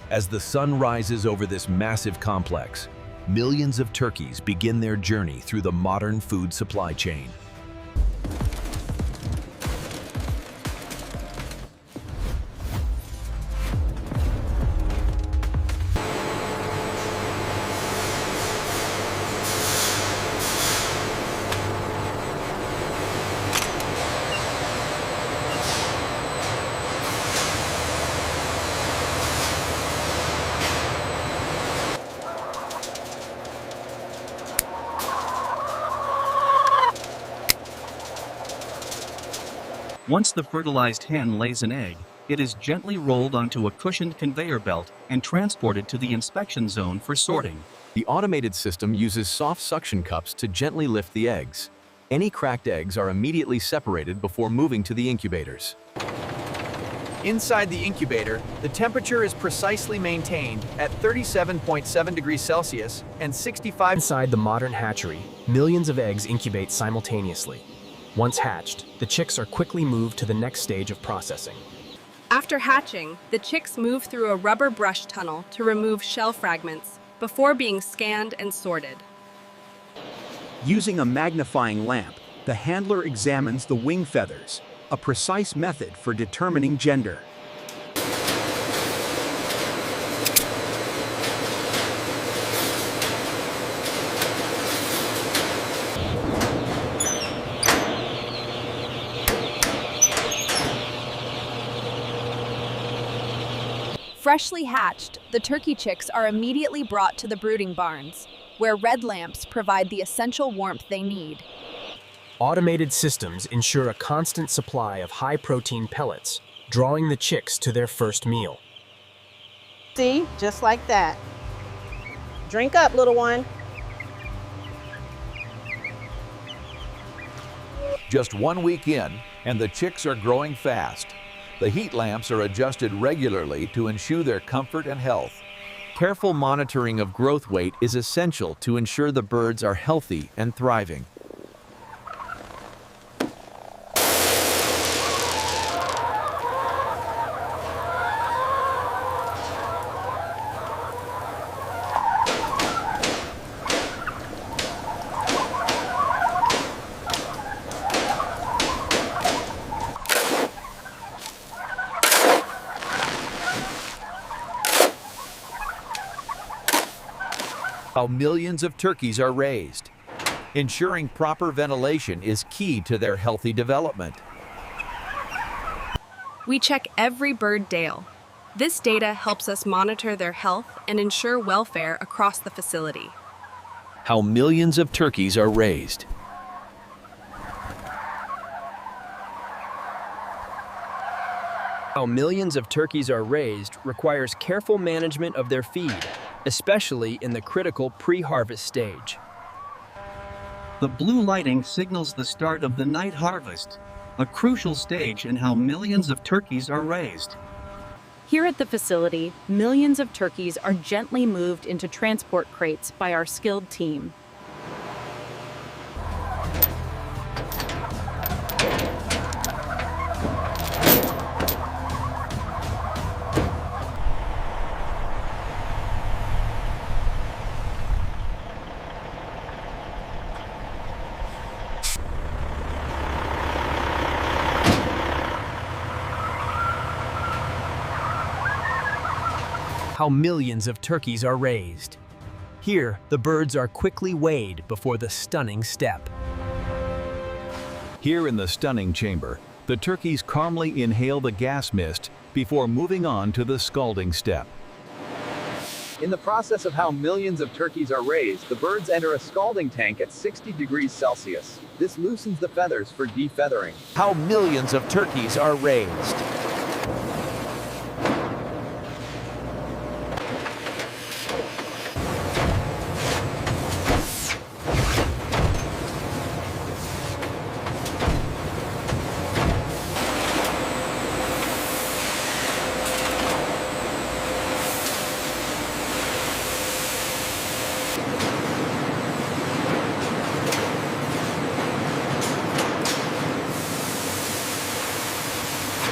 As the sun rises over this massive complex, millions of turkeys begin their journey through the modern food supply chain. Once the fertilized hen lays an egg, it is gently rolled onto a cushioned conveyor belt and transported to the inspection zone for sorting. The automated system uses soft suction cups to gently lift the eggs. Any cracked eggs are immediately separated before moving to the incubators. Inside the incubator, the temperature is precisely maintained at 37.7 degrees Celsius and 65. Inside the modern hatchery, millions of eggs incubate simultaneously. Once hatched, the chicks are quickly moved to the next stage of processing. After hatching, the chicks move through a rubber brush tunnel to remove shell fragments before being scanned and sorted. Using a magnifying lamp, the handler examines the wing feathers, a precise method for determining gender. Freshly hatched, the turkey chicks are immediately brought to the brooding barns, where red lamps provide the essential warmth they need. Automated systems ensure a constant supply of high-protein pellets, drawing the chicks to their first meal. See, just like that. Drink up, little one. Just 1 week in, and the chicks are growing fast. The heat lamps are adjusted regularly to ensure their comfort and health. Careful monitoring of growth weight is essential to ensure the birds are healthy and thriving. How millions of turkeys are raised. Ensuring proper ventilation is key to their healthy development. We check every bird daily. This data helps us monitor their health and ensure welfare across the facility. How millions of turkeys are raised. How millions of turkeys are raised requires careful management of their feed, especially in the critical pre-harvest stage. The blue lighting signals the start of the night harvest, a crucial stage in how millions of turkeys are raised. Here at the facility, millions of turkeys are gently moved into transport crates by our skilled team. How millions of turkeys are raised. Here, the birds are quickly weighed before the stunning step. Here in the stunning chamber, the turkeys calmly inhale the gas mist before moving on to the scalding step. In the process of how millions of turkeys are raised, the birds enter a scalding tank at 60 degrees Celsius. This loosens the feathers for defeathering. How millions of turkeys are raised.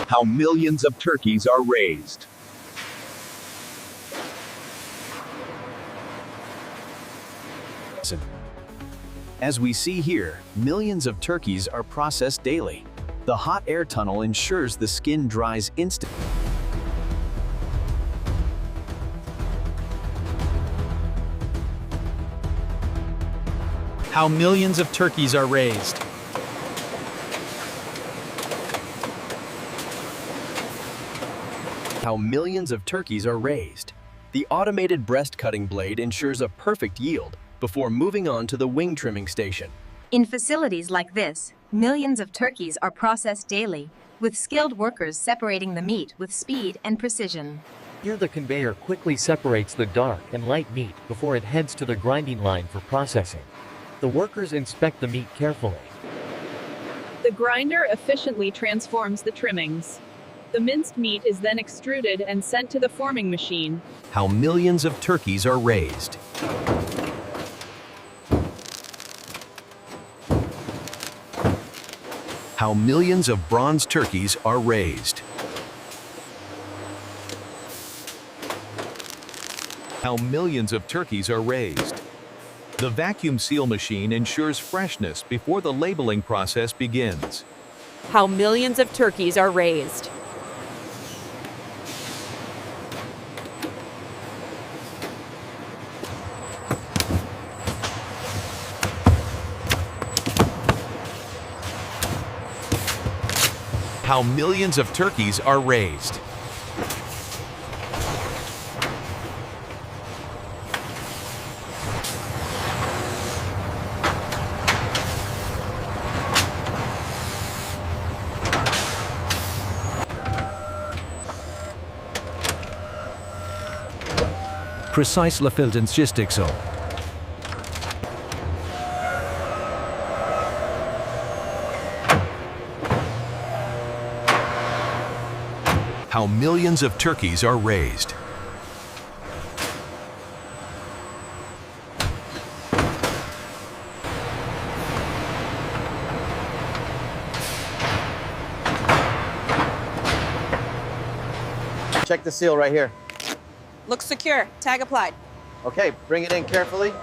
How millions of turkeys are raised. As we see here, millions of turkeys are processed daily. The hot air tunnel ensures the skin dries instantly. How millions of turkeys are raised. How millions of turkeys are raised. The automated breast cutting blade ensures a perfect yield before moving on to the wing trimming station. In facilities like this, millions of turkeys are processed daily, with skilled workers separating the meat with speed and precision. Here the conveyor quickly separates the dark and light meat before it heads to the grinding line for processing. The workers inspect the meat carefully. The grinder efficiently transforms the trimmings. The minced meat is then extruded and sent to the forming machine. How millions of turkeys are raised. How millions of bronze turkeys are raised. How millions of turkeys are raised. The vacuum seal machine ensures freshness before the labeling process begins. How millions of turkeys are raised. How millions of turkeys are raised. Precise logistics. How millions of turkeys are raised. Check the seal right here. Looks secure. Tag applied. Okay, bring it in carefully.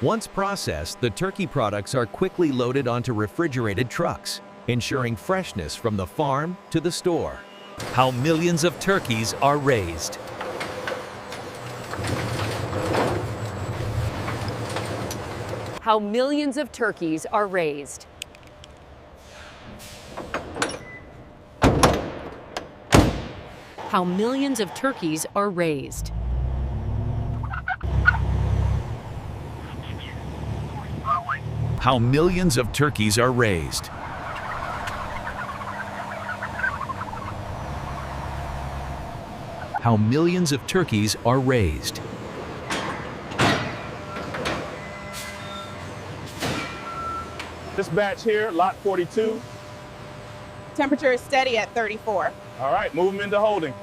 Once processed, the turkey products are quickly loaded onto refrigerated trucks, ensuring freshness from the farm to the store. How millions of turkeys are raised. How millions of turkeys are raised. How millions of turkeys are raised. How millions of turkeys are raised. How millions of turkeys are raised. This batch here, lot 42. Temperature is steady at 34. All right, move them into holding.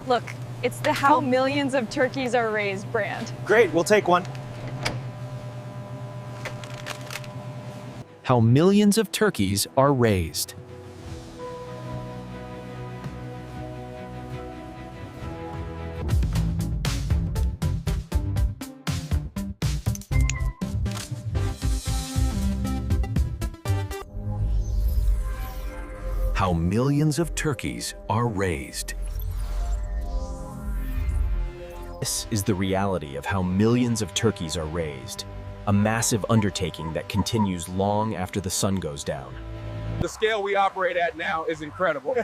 Look, it's the How Millions of Turkeys Are Raised brand. Great, we'll take one. How millions of turkeys are raised. How millions of turkeys are raised. This is the reality of how millions of turkeys are raised, a massive undertaking that continues long after the sun goes down. The scale we operate at now is incredible.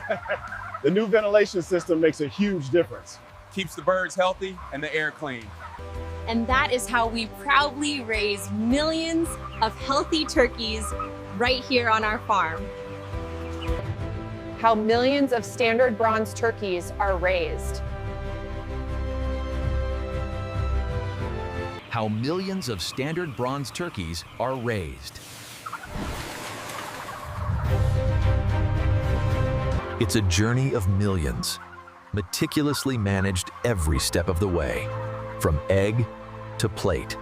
The new ventilation system makes a huge difference. Keeps the birds healthy and the air clean. And that is how we proudly raise millions of healthy turkeys right here on our farm. How millions of standard bronze turkeys are raised. How millions of standard bronze turkeys are raised. It's a journey of millions, meticulously managed every step of the way, from egg to plate.